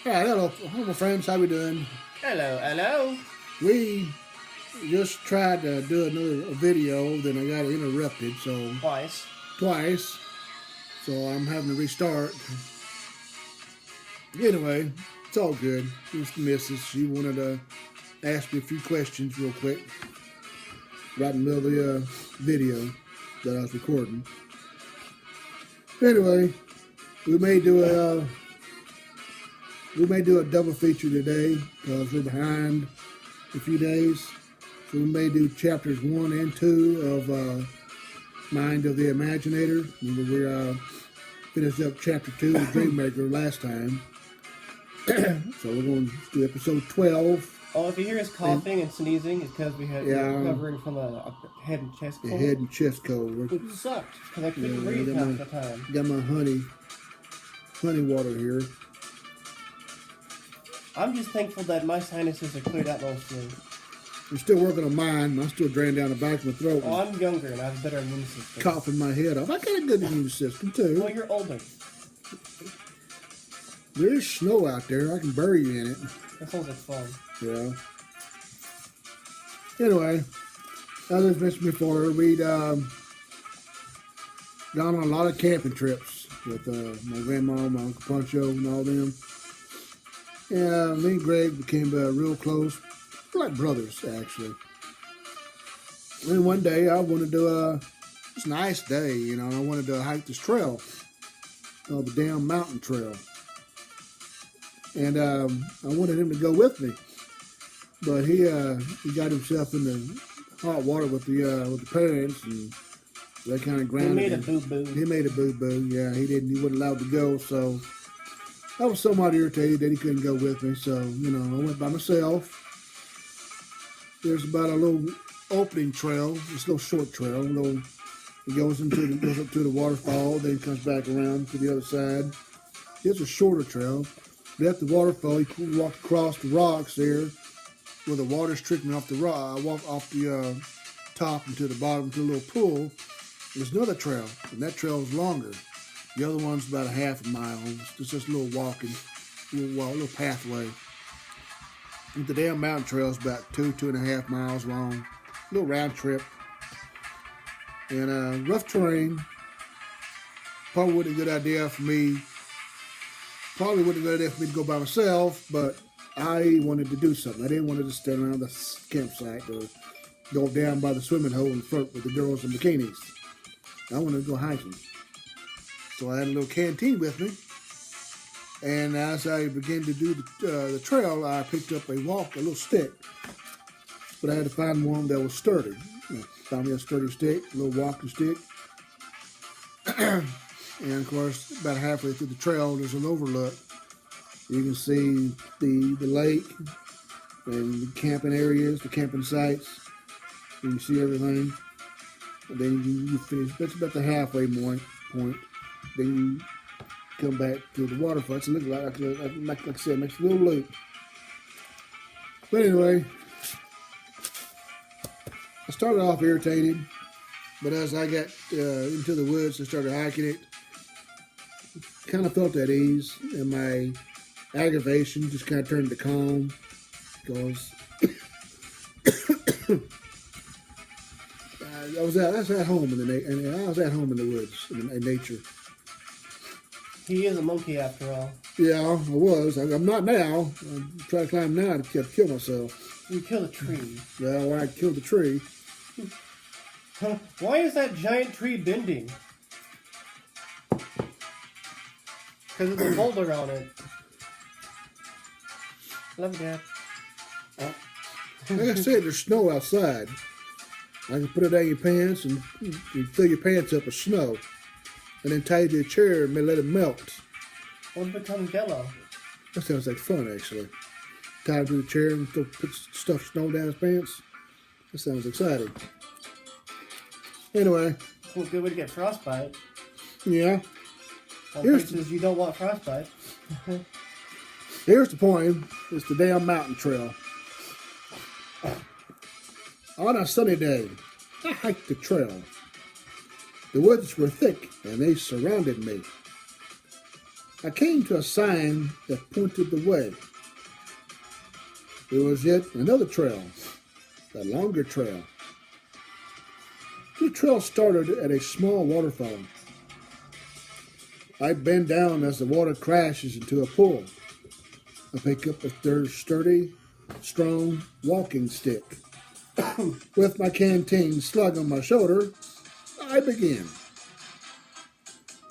Alright, hello friends, how we doing? Hello, hello. We just tried to do another video, then I got interrupted, so twice. So I'm having to restart. Anyway, it's all good. It's the missus. She wanted to ask me a few questions real quick. Right in the middle of the video that I was recording. Anyway, we may do a double feature today because we're behind a few days. So we may do chapters 1 and 2 of Mind of the Imaginator. We finished up chapter 2 of Dreamaker last time. So we're going to do episode 12. Oh, if you hear us coughing and sneezing, it's because we're recovering from a head and chest cold. A head and chest cold. It sucked because I couldn't breathe half the time. Got my honey water here. I'm just thankful that my sinuses are cleared out mostly. I'm still working on mine. I'm still draining down the back of my throat. Oh, I'm younger and I have a better immune system. Coughing my head off. I got a good immune system too. Well, you're older. There's snow out there. I can bury you in it. That sounds like fun. Yeah. Anyway, as I mentioned before, we'd gone on a lot of camping trips with my grandma, my Uncle Pancho, and all them. And me and Greg became real close. We're like brothers, actually. And one day I wanted to, it's a nice day, you know, I wanted to hike this trail, the damn mountain trail. And I wanted him to go with me. But he got himself in the hot water with the parents, and they kind of grounded him. He made a boo-boo. Yeah, he wasn't allowed to go, so I was somewhat irritated that he couldn't go with me. So, you know, I went by myself. There's about a little opening trail, this little short trail. It goes up to the waterfall, then comes back around to the other side. It's a shorter trail. But at the waterfall, you walk across the rocks there, where the water's trickling off the rock, off the top and to the bottom to a little pool. There's another trail, and that trail is longer. The other one's about a half a mile. It's just a little walking, little pathway. And the damn mountain trail is about 2.5 miles long. A little round trip. And rough terrain. Probably wasn't a good idea for me. Probably wasn't a good idea for me to go by myself, but I wanted to do something. I didn't want to just stand around the campsite or go down by the swimming hole in front with the girls in bikinis. I wanted to go hiking. So I had a little canteen with me. And as I began to do the trail, I picked up a little stick. But I had to find one that was sturdy. Found me a sturdy stick, a little walking stick. And of course, about halfway through the trail, there's an overlook. You can see the lake and the camping areas, the camping sites. You can see everything. And then you finish. That's about the halfway point. Then you come back to the waterfall. It's looking like I said, makes a little loop. But anyway, I started off irritated, but as I got into the woods and started hiking it, kind of felt at ease, and my aggravation just kind of turned to calm because I was at home in the woods in nature. He is a monkey after all. Yeah, I was. I'm not now. I'm trying to climb now to kill myself. You killed a tree. Yeah, well, I killed the tree. Huh? Why is that giant tree bending? Because of the boulder on it. Love that. Like I said, there's snow outside. I can put it down your pants and you fill your pants up with snow. And then tie it to a chair and let it melt. What becomes yellow? That sounds like fun, actually. Tie him to the chair and put snow down his pants. That sounds exciting. Anyway. Well, good way to get frostbite. Yeah. Places you don't want frostbite. Here's the point. It's the damn mountain trail. On a sunny day, I hiked the trail. The woods were thick, and they surrounded me. I came to a sign that pointed the way. There was yet another trail, a longer trail. The trail started at a small waterfall. I bend down as the water crashes into a pool. I pick up a sturdy, strong walking stick. With my canteen slung on my shoulder, I begin.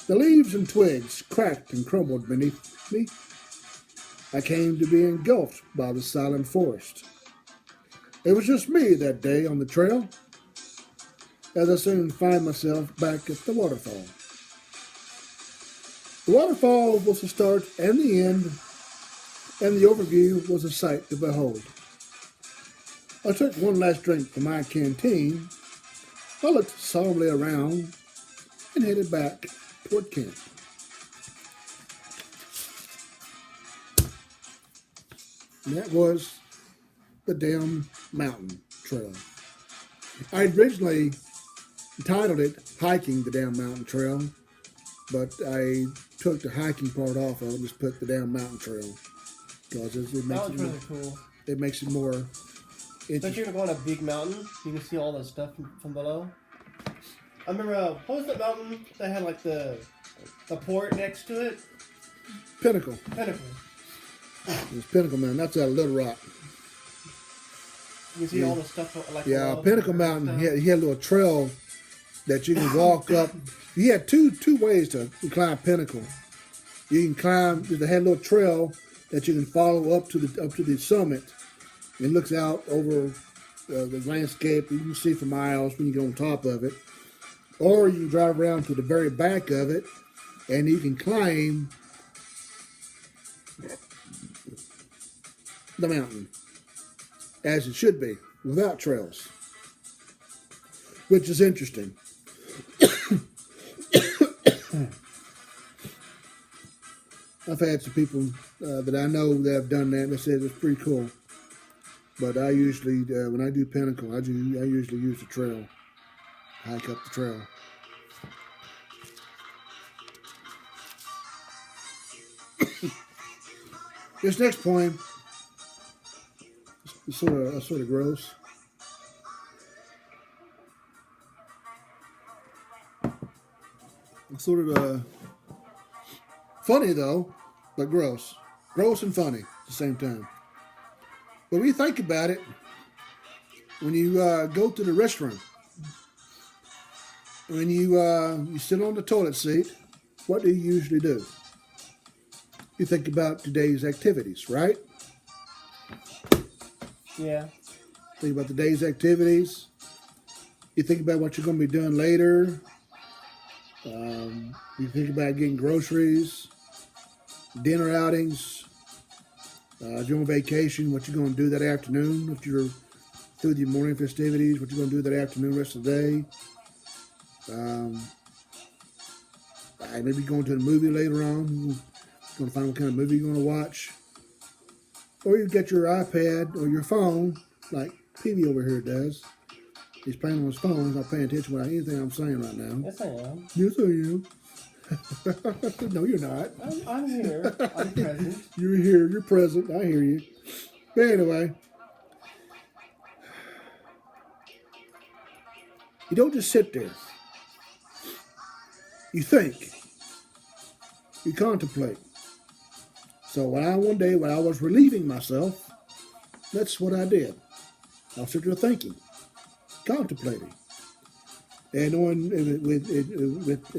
The leaves and twigs cracked and crumbled beneath me. I came to be engulfed by the silent forest. It was just me that day on the trail, as I soon find myself back at the waterfall. The waterfall was the start and the end, and the overview was a sight to behold. I took one last drink from my canteen. I looked solemnly around and headed back toward camp. And that was the damn mountain trail. I originally entitled it Hiking the Damn Mountain Trail, but I took the hiking part off of it and just put the damn mountain trail. Because it makes it really cool. It makes it more interesting. Especially if you go on a big mountain, you can see all the stuff from below. I remember, what was that mountain that had like the port next to it? Pinnacle. Pinnacle. It's Pinnacle Mountain. That's out of Little Rock. You can see all the stuff like Pinnacle Mountain. He had a little trail that you can walk up. You had two ways to climb Pinnacle. You can climb. They had a little trail that you can follow up to the summit. It looks out over the landscape. You can see for miles when you go on top of it. Or you can drive around to the very back of it, and you can climb the mountain as it should be, without trails, which is interesting. I've had some people that I know that have done that, and they said it's pretty cool. But I usually, when I do Pinnacle, I usually use the trail, hike up the trail. This next poem is sort of gross. It's sort of funny though, but gross. Gross and funny at the same time. But when you think about it, when you go to the restroom, when you sit on the toilet seat, what do you usually do? You think about today's activities, right? Yeah. Think about the day's activities. You think about what you're going to be doing later. You think about getting groceries, dinner outings. If you're on vacation, what you're going to do that afternoon. If you're through your morning festivities, what you're going to do that afternoon, rest of the day. Maybe going to the movie later on. Going to find what kind of movie you're going to watch. Or you get your iPad or your phone, like PV over here does. He's playing on his phone. He's not paying attention to anything I'm saying right now. Yes, I am. Yes, I am. No, you're not. I'm here. I'm present. You're here. You're present. I hear you. But anyway, you don't just sit there. You think. You contemplate. So one day when I was relieving myself, that's what I did. I was sitting there thinking, contemplating. And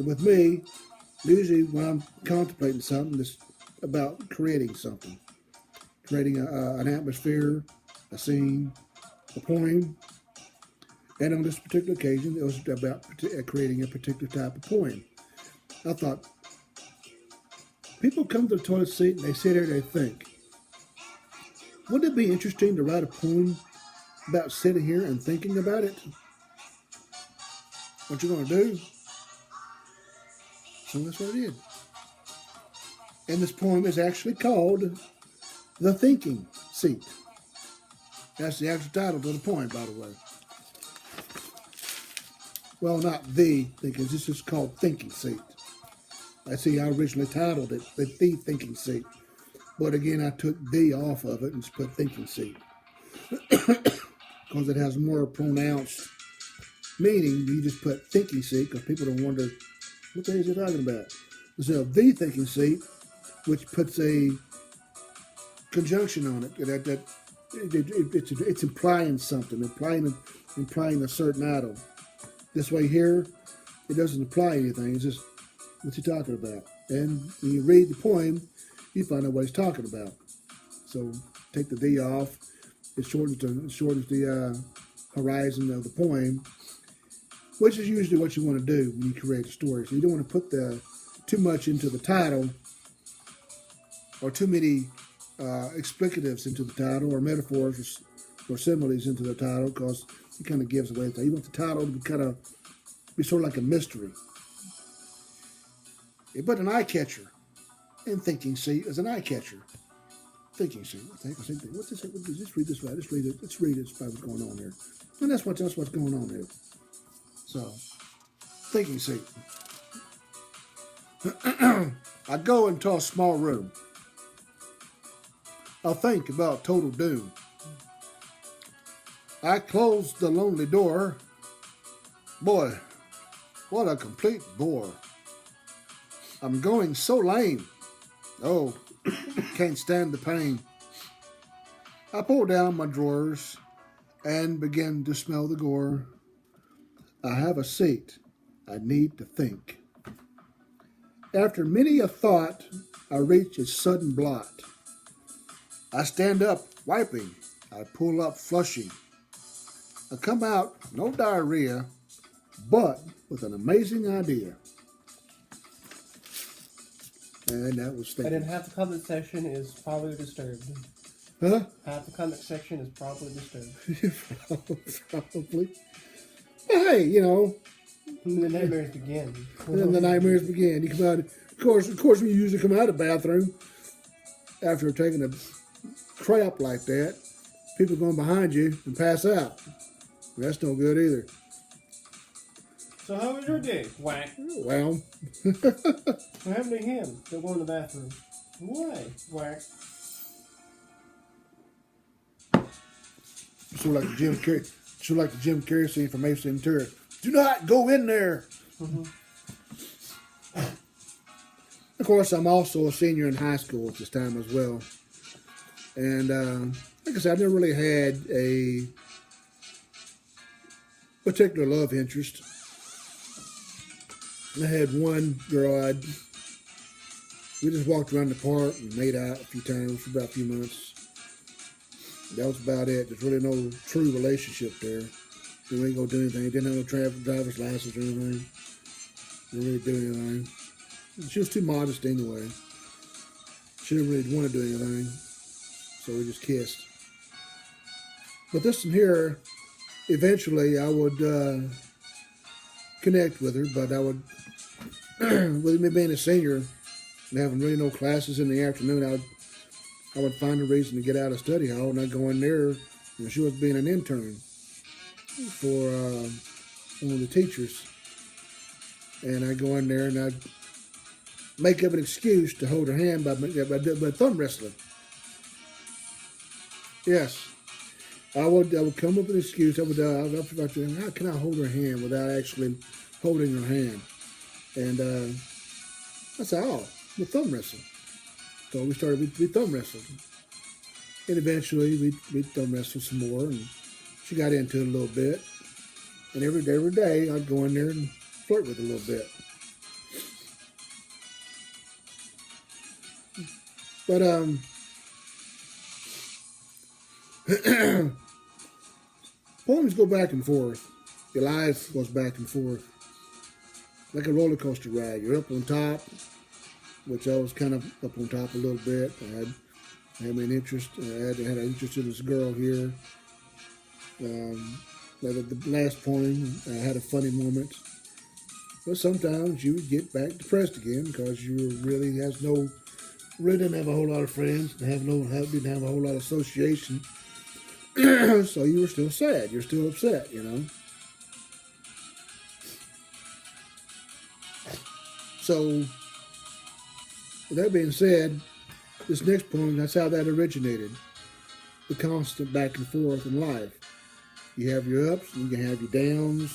with me, usually when I'm contemplating something, it's about creating something. Creating an atmosphere, a scene, a poem. And on this particular occasion, it was about creating a particular type of poem. I thought, people come to the toilet seat and they sit there and they think, wouldn't it be interesting to write a poem about sitting here and thinking about it? What you're going to do? So that's what I did. And this poem is actually called The Thinking Seat. That's the actual title to the poem, by the way. Well, not The Thinking, this is called Thinking Seat. I see I originally titled it The Thinking Seat. But again, I took the off of it and just put thinking seat. Because it has more pronounced meaning. You just put thinking seat because people don't wonder, what the hell is he talking about? Instead of the thinking seat, which puts a conjunction on it. It's implying something, implying a certain item. This way here, it doesn't imply anything. It's just, what's he talking about? And when you read the poem, you find out what he's talking about. So take the "the" off. It shortens the horizon of the poem, which is usually what you want to do when you create a story. So you don't want to put too much into the title, or too many explicatives into the title, or metaphors or similes into the title, because it kind of gives away the title. You want the title to be sort of like a mystery. But an eye catcher. And thinking seat as an eye catcher. Thinking seat. What the heck is thinking? What's this? Let's read this right. Let's read it. Let's read it. What's going on here. And that's what's going on here. So, thinking seat. I go into a small room. I think about total doom. I close the lonely door. Boy, what a complete bore. I'm going so lame. Oh, can't stand the pain. I pull down my drawers and begin to smell the gore. I have a seat. I need to think. After many a thought, I reach a sudden blot. I stand up, wiping. I pull up, flushing. I come out, no diarrhea, but with an amazing idea. And that was thinking. And then half the comment section is probably disturbed. Huh? Half the comment section is probably disturbed. Probably. But hey, you know. And the nightmares begin. And then the nightmares begin. You come out, of course, when you usually come out of the bathroom after taking a crap like that, people going behind you and pass out. That's no good either. So how was your day? Whack. Well. What happened to him? Don't go in the bathroom. Why? Whack. So like the Jim Carrey scene from Ace Ventura. Do not go in there. Mm-hmm. Of course, I'm also a senior in high school at this time as well. And like I said, I never really had a particular love interest. I had one girl we just walked around the park and made out a few times for about a few months. That was about it. There's really no true relationship there. We ain't gonna do anything. Didn't have no driver's license or anything. Didn't really do anything. She was too modest anyway. She didn't really want to do anything. So we just kissed. But this one here, eventually I would connect with her, but I would, with me being a senior and having really no classes in the afternoon, I would find a reason to get out of study hall, and I'd go in there. She was being an intern for one of the teachers. And I'd go in there and I'd make up an excuse to hold her hand by thumb wrestling. Yes. I would come up with an excuse. How can I hold her hand without actually holding her hand? And I said, we'll thumb wrestle. So we thumb wrestled. And eventually we thumb wrestled some more, and she got into it a little bit. And every day I'd go in there and flirt with her a little bit. But poems go back and forth. Your life goes back and forth. Like a roller coaster ride. You're up on top, which I was kind of up on top a little bit. I had an interest. I had an interest in this girl here. The last poem, I had a funny moment. But sometimes you would get back depressed again because you really didn't have a whole lot of friends, didn't have a whole lot of association. So you were still sad. You're still upset, you know. So With that being said, this next poem, that's how that originated. The constant back and forth in life. You have your ups, and you can have your downs.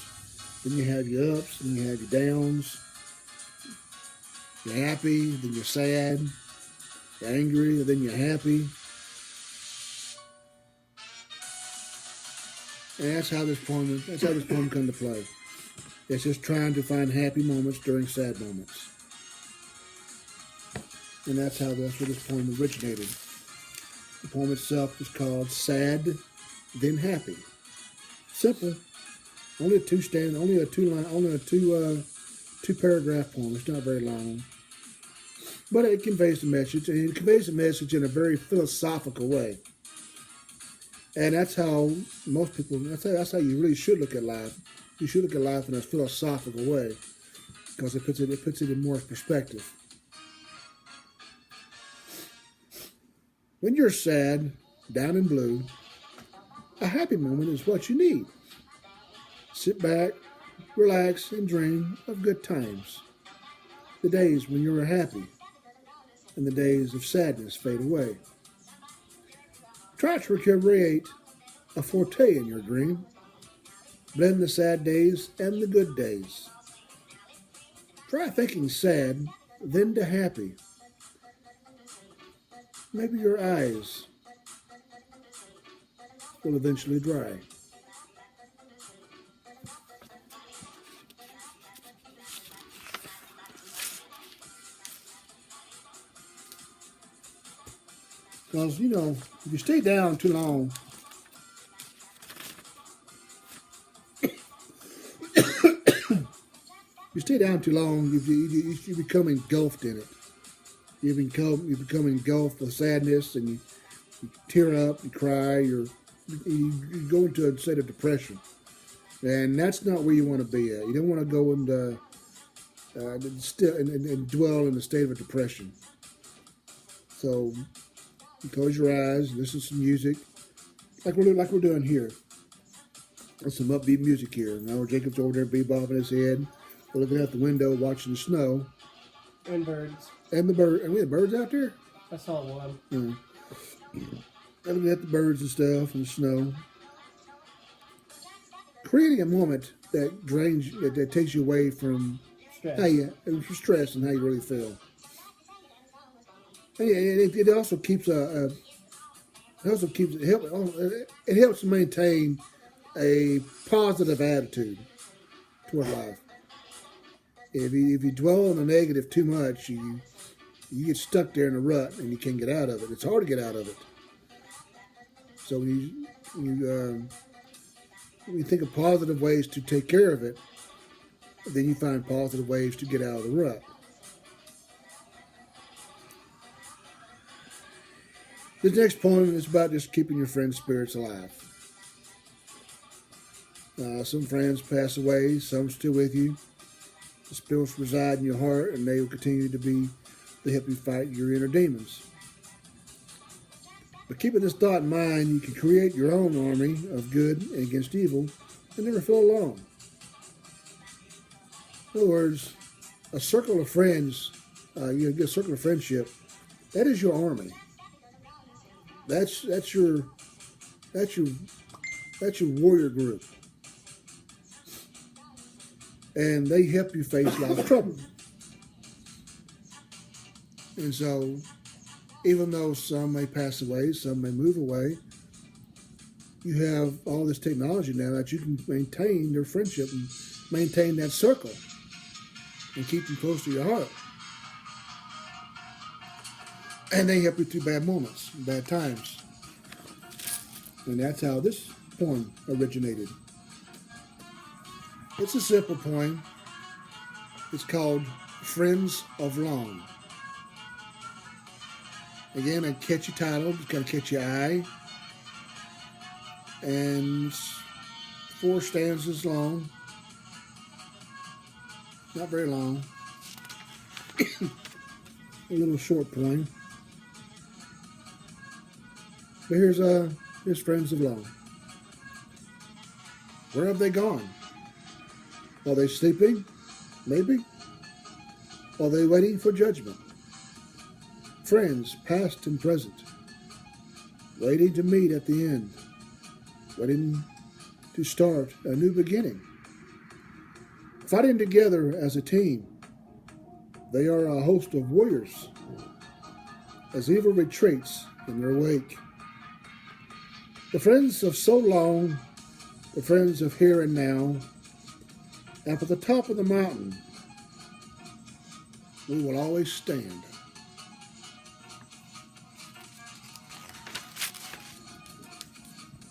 Then you have your ups, and you have your downs. You're happy, then you're sad. You're angry, and then you're happy. And that's how this poem comes to play. It's just trying to find happy moments during sad moments. And that's where this poem originated. The poem itself is called Sad, Then Happy. Simple. Only a two paragraph poem. It's not very long. But it conveys the message, and it conveys the message in a very philosophical way. And that's how most people, that's how you really should look at life. You should look at life in a philosophical way, because it puts it in more perspective. When you're sad, down and blue, a happy moment is what you need. Sit back, relax, and dream of good times. The days when you were happy, and the days of sadness fade away. Try to recreate a forte in your dream. Blend the sad days and the good days. Try thinking sad, then to happy. Maybe your eyes will eventually dry. Because, if you stay down too long, you become engulfed in it. You become engulfed with sadness, and you tear up, you cry, you go into a state of depression. And that's not where you want to be at. You don't want to go and dwell in a state of a depression. So you close your eyes, listen to some music, like we're doing here. There's some upbeat music here. Now Jacob's over there bebopping his head. We're looking out the window, watching the snow. And birds. And the bird. And we had birds out there? I saw one. Looking at the birds and stuff and the snow. Creating a moment that drains, that takes you away from stress and how you really feel. And it also keeps it helps maintain a positive attitude toward life. If you dwell on the negative too much, you get stuck there in a rut and you can't get out of it. It's hard to get out of it. So when you think of positive ways to take care of it, then you find positive ways to get out of the rut. This next poem is about just keeping your friends' spirits alive. Some friends pass away, some still with you. The spirits reside in your heart, and they will continue to help you fight your inner demons. But keeping this thought in mind, you can create your own army of good against evil and never feel alone. In other words, a circle of friends, you get a circle of friendship, that is your army. That's your warrior group. And they help you face life's trouble. And so, even though some may pass away, some may move away, you have all this technology now that you can maintain your friendship and maintain that circle and keep them close to your heart. And they help you through bad moments, bad times. And that's how this poem originated. It's a simple poem. It's called Friends of Long. Again, a catchy title. It's got to catch your eye. And it's 4 stanzas long. Not very long. A little short poem. But here's Friends of Long. Where have they gone? Are they sleeping? Maybe. Are they waiting for judgment? Friends, past and present, waiting to meet at the end, waiting to start a new beginning. Fighting together as a team, they are a host of warriors as evil retreats in their wake. The friends of so long, the friends of here and now, and at the top of the mountain, we will always stand.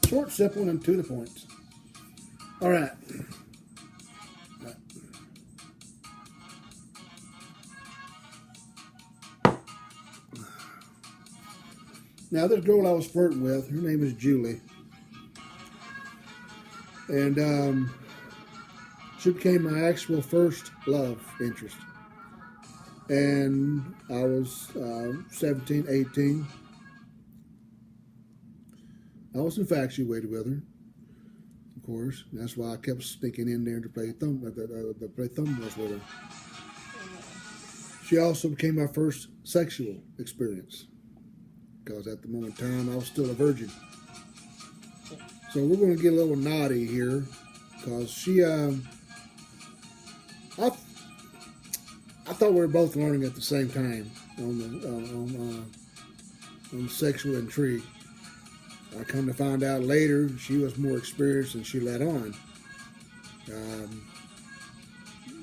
Short, simple, and to the point. All right. Now, this girl I was flirting with, her name is Julie. And she became my actual first love interest. And I was 17, 18. I was infatuated with her, of course. That's why I kept sneaking in there to play thumbnails with her. She also became my first sexual experience, because at the moment in time I was still a virgin. So we're going to get a little naughty here, because she, I thought we were both learning at the same time on sexual intrigue. I come to find out later she was more experienced than she let on.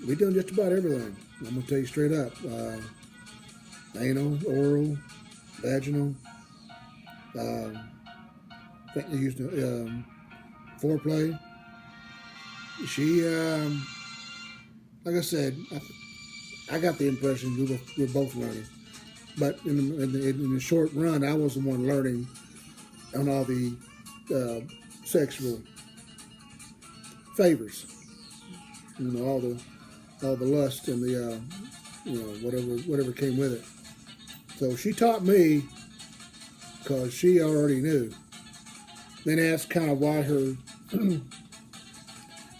We done just about everything. I'm going to tell you straight up. Anal, oral, vaginal. I think they used foreplay. She, like I said, I got the impression we were both learning. But in the short run, I was the one learning on all the sexual favors, all the lust and the whatever came with it. So she taught me because she already knew. Then asked kind of why her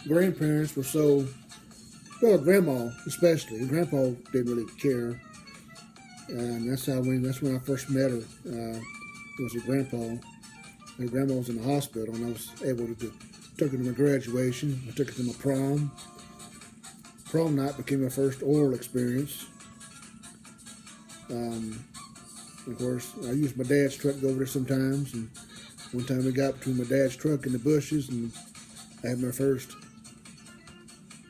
grandparents were so, well, grandma especially. Grandpa didn't really care, and that's when I first met her. It was her grandpa. My grandma was in the hospital, and I was able to took her to my graduation. I took her to my prom. Prom night became my first oral experience. Of course, I used my dad's truck to go over there sometimes, and one time we got between my dad's truck and the bushes, and I had my first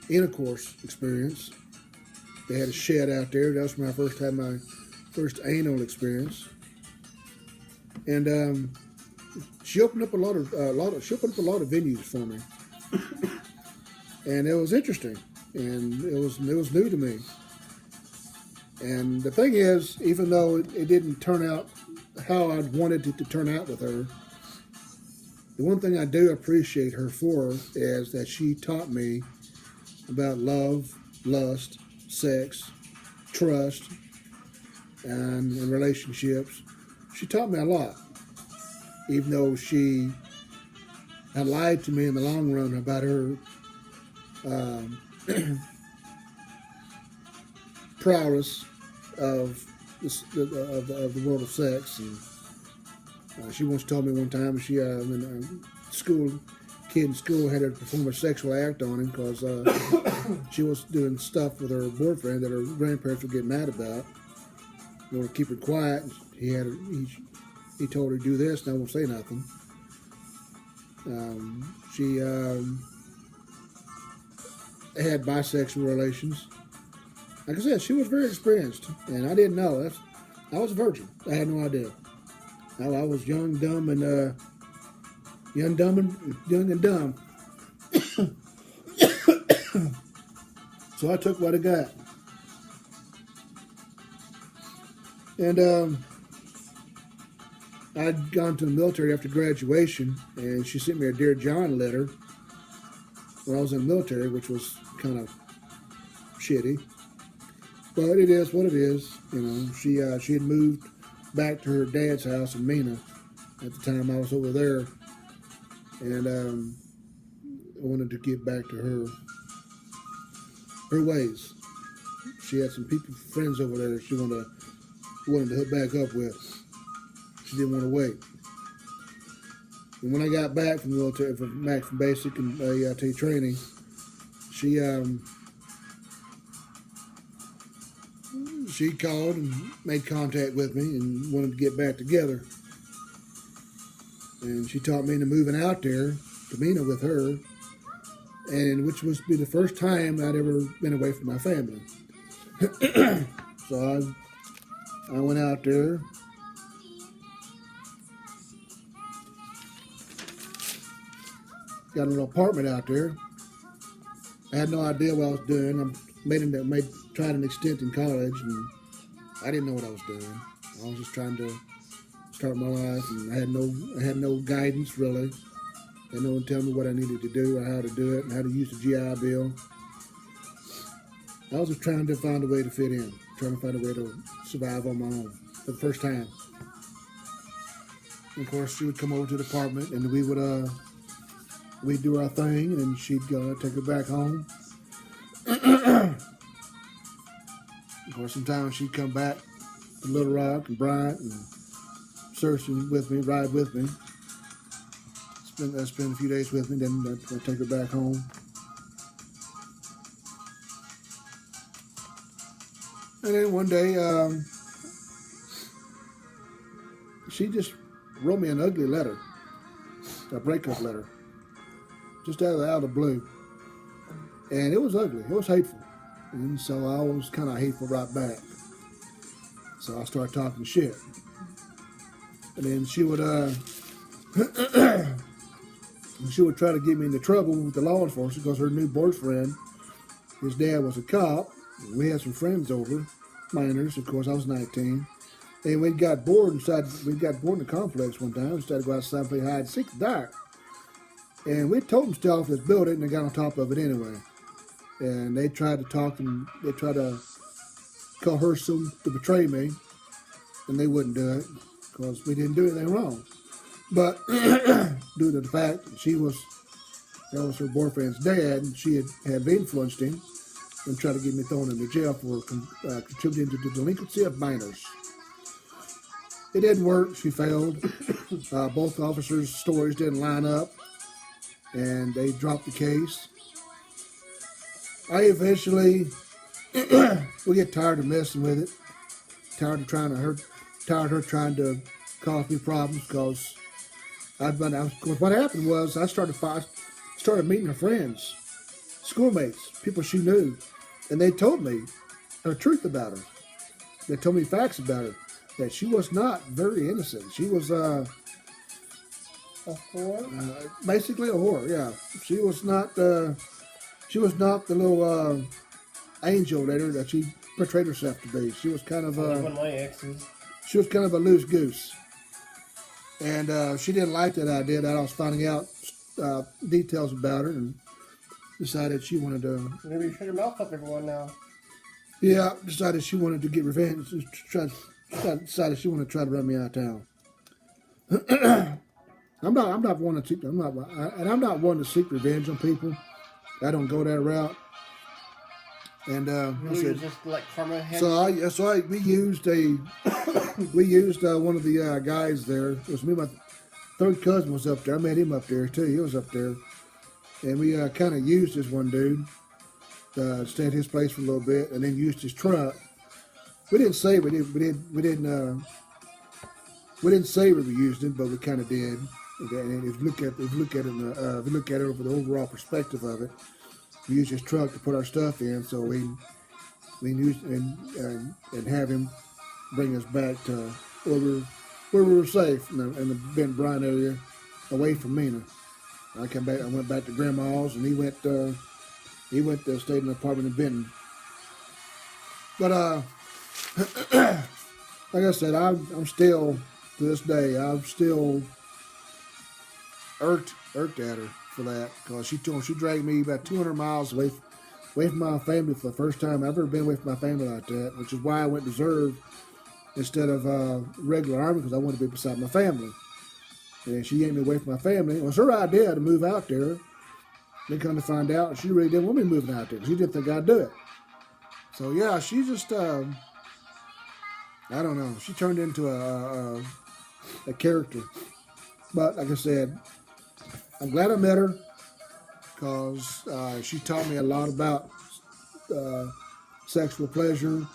intercourse experience. They had a shed out there. That was when I first had my first anal experience. And she opened up a lot of venues for me, and it was interesting, and it was new to me. And the thing is, even though it didn't turn out how I'd wanted it to turn out with her, the one thing I do appreciate her for is that she taught me about love, lust, sex, trust, and relationships. She taught me a lot, even though she had lied to me in the long run about her prowess of the world of sex. And she once told me one time she when kid in school had to perform a sexual act on him because she was doing stuff with her boyfriend that her grandparents would get mad about. They wanted to keep her quiet. He told her to do this, and I won't say nothing. She had bisexual relations. Like I said, she was very experienced, and I didn't know. I was a virgin. I had no idea. I was young, dumb, and dumb. So I took what I got. And I'd gone to the military after graduation, and she sent me a Dear John letter when I was in the military, which was kind of shitty. But it is what it is. She had moved back to her dad's house in Mena at the time I was over there, and I wanted to get back to her ways. She had some friends over there that she wanted to wanted to hook back up with. She didn't want to wait. And when I got back from the military, back from basic and AIT training, she called and made contact with me and wanted to get back together. And she talked me into moving out there to Mina with her, and which was to be the first time I'd ever been away from my family. So I went out there. Got a little apartment out there. I had no idea what I was doing. I tried an extent in college, and I didn't know what I was doing. I was just trying to start my life, and I had no guidance really. Had no one tell me what I needed to do or how to do it and how to use the GI Bill. I was just trying to find a way to fit in, trying to find a way to survive on my own for the first time. And of course, she would come over to the apartment, and we'd do our thing, and she'd take her back home. Of course, sometimes she'd come back to Little Rock and Bryant and searching with me, ride with me. Spend a few days with me, then I'd take her back home. And then one day, she just wrote me an ugly letter, a breakup letter, just out of the blue. And it was ugly, it was hateful. And so I was kind of hateful right back. So I started talking shit. And then she would try to get me into trouble with the law enforcement because her new boyfriend, his dad was a cop. We had some friends over, minors, of course. I was 19. And we got bored in the complex one time. We started to go outside and play hide and seek in the dark. And we told them to stay off this building, and they got on top of it anyway. And they tried to talk, and they tried to coerce them to betray me, and they wouldn't do it because we didn't do anything wrong. But due to the fact that that was her boyfriend's dad, and she had influenced him and tried to get me thrown into jail for contributing to the delinquency of minors. It didn't work. She failed. Both officers' stories didn't line up, and they dropped the case. I eventually, we get tired of messing with it, tired of her trying to cause me problems because what happened was I started meeting her friends, schoolmates, people she knew, and they told me the truth about her. They told me facts about her, that she was not very innocent. She was a whore? Basically a whore, yeah. She was not the little angel later that she portrayed herself to be. She was kind of one of my exes. She was kind of a loose goose. And she didn't like that idea that I was finding out details about her, and decided she wanted to... Maybe you shut your mouth up, everyone, now. Yeah, decided she wanted to get revenge. Decided she wanted to try to run me out of town. I'm not one to seek revenge on people. I don't go that route. And just like karma. We used one of the guys there. It was me. My third cousin was up there. I met him up there too. He was up there, and we kind of used this one dude. Stayed at his place for a little bit, and then used his truck. We didn't say we didn't say we used him, but we kind of did. And if you look at it over the overall perspective of it, we used his truck to put our stuff in, so we used and have him bring us back to where we were safe in the Benton Bryan area, away from Mina. I went back to Grandma's, and he went to stay in an apartment in Benton. But like I said, I'm still, to this day, I'm still irked at her for that, because she dragged me about 200 miles away from my family for the first time I've ever been away from my family like that, which is why I went reserve instead of regular army, because I wanted to be beside my family. And she yanked me away from my family. It was her idea to move out there. Then come to find out, she really didn't want me moving out there. She didn't think I'd do it. So yeah, she just I don't know. She turned into a character. But like I said, I'm glad I met her because she taught me a lot about sexual pleasure,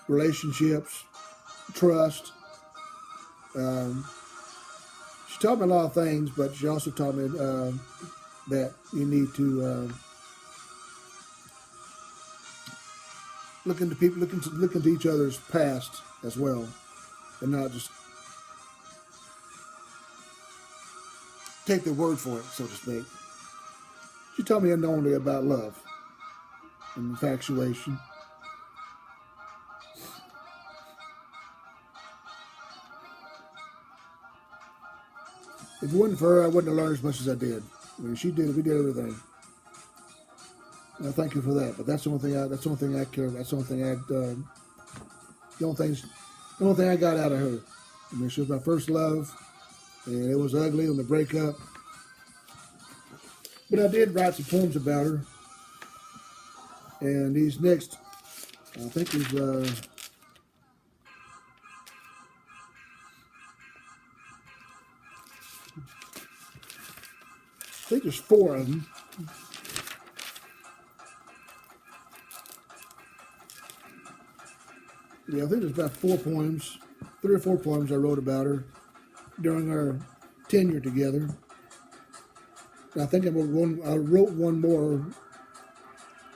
relationships, trust. Um, she taught me a lot of things, but she also taught me that you need to look into each other's past as well, and not just take their word for it, so to speak. She taught me unknowingly about love and infatuation. If it wasn't for her, I wouldn't have learned as much as I did. I mean, we did everything. And I thank you for that. But that's the only thing I care about. That's the only thing the only thing I got out of her. I mean, she was my first love, and it was ugly on the breakup. But I did write some poems about her. And these next, I think there's 4 of them. Yeah, I think there's about 4 poems, 3 or 4 poems I wrote about her during our tenure together. And I think I wrote one more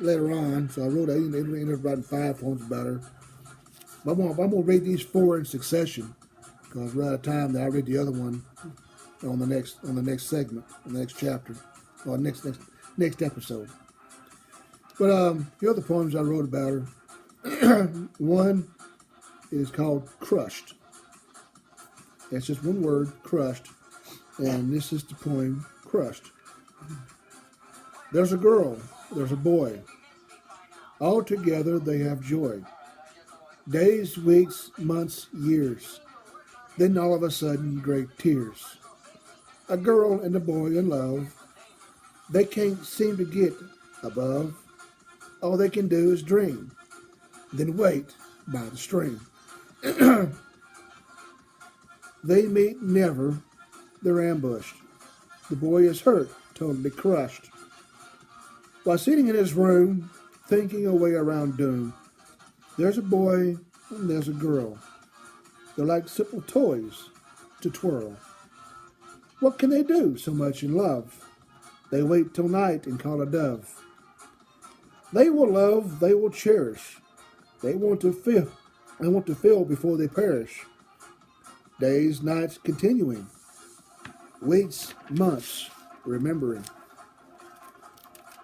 later on, so I ended up writing 5 poems about her. But I'm gonna read these 4 in succession because we're out of time. That I read the other one on the next segment, on the next chapter, or next episode. But the other poems I wrote about her, one is called Crushed. That's just one word, crushed, and this is the poem Crushed. There's a girl, there's a boy. All together they have joy. Days, weeks, months, years. Then all of a sudden, great tears. A girl and a boy in love. They can't seem to get above. All they can do is dream. Then wait by the stream. They meet never. They're ambushed. The boy is hurt, totally crushed. While sitting in his room, thinking away around doom, there's a boy and there's a girl. They're like simple toys to twirl. What can they do so much in love? They wait till night and call a dove. They will love, they will cherish. They want to feel before they perish. Days, nights continuing. Weeks, months, remembering.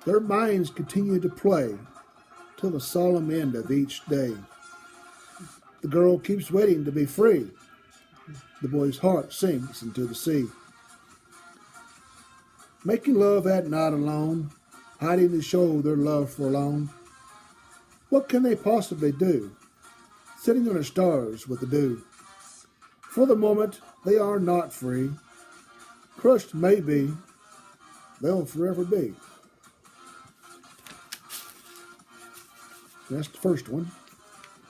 Their minds continue to play till the solemn end of each day. The girl keeps waiting to be free. The boy's heart sinks into the sea. Making love at night alone, hiding to show their love forlorn. What can they possibly do? Sitting under stars with the dew. For the moment, they are not free. Crushed maybe, they'll forever be. That's the first one.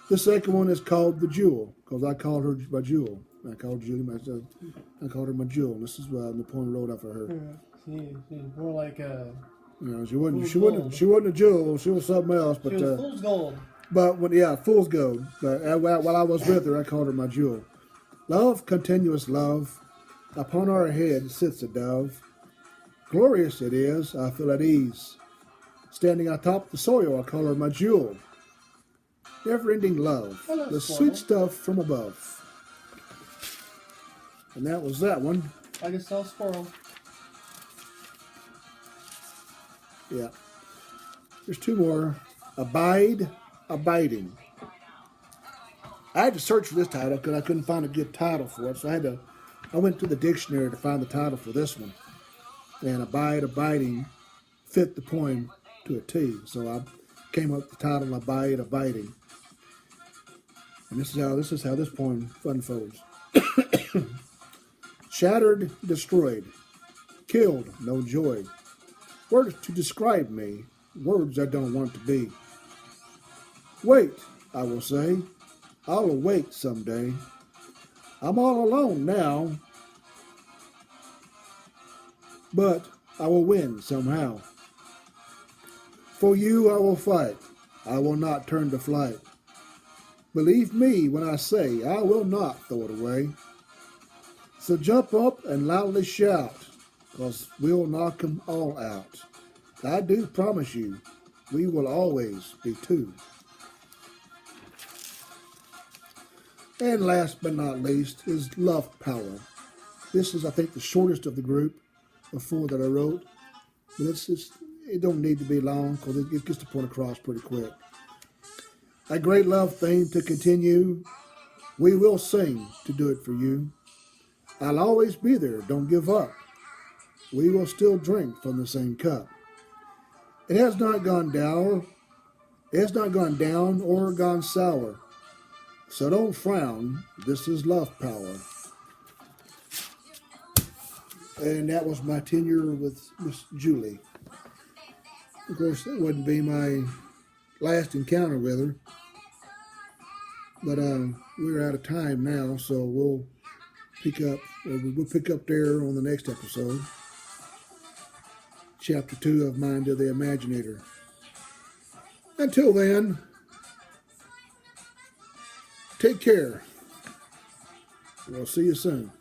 The second one is called The Jewel, because I called her my jewel. I called her my jewel. This is the poem I wrote off of her. She's more like a. She wasn't a jewel. She was something else. But she was fool's gold. But fool's gold. But while I was with her, I called her my jewel. Love, continuous love. Upon our head sits a dove. Glorious it is. I feel at ease. Standing atop the soil, I call her my jewel. Never-ending love. Hello, the squirrel. sweet stuff from above. And that was that one. I just saw a squirrel. Yeah. There's 2 more. Abide, abiding. I had to search for this title because I couldn't find a good title for it. So I went to the dictionary to find the title for this one. And abide, abiding fit the poem to a T. So I came up with the title Abide, abiding. And this is how this poem unfolds. Shattered, destroyed, killed, no joy. Words to describe me, words I don't want to be. Wait, I will say, I'll awake someday. I'm all alone now, but I will win somehow. For you I will fight. I will not turn to flight. Believe me when I say I will not throw it away. So jump up and loudly shout, 'cause we'll knock 'em all out. I do promise you, we will always be two. And last but not least is Love Power. This is, I think, the shortest of the group, the four that I wrote. But it don't need to be long because it gets the point across pretty quick. A great love theme to continue. We will sing to do it for you. I'll always be there, don't give up. We will still drink from the same cup. It has not gone down. It has not gone down or gone sour. So don't frown. This is Love Power. And that was my tenure with Miss Julie. Of course, that wouldn't be my last encounter with her. But we're out of time now, so we'll pick up there on the next episode. Chapter 2 of Mind of the Imaginator. Until then, take care. We'll see you soon.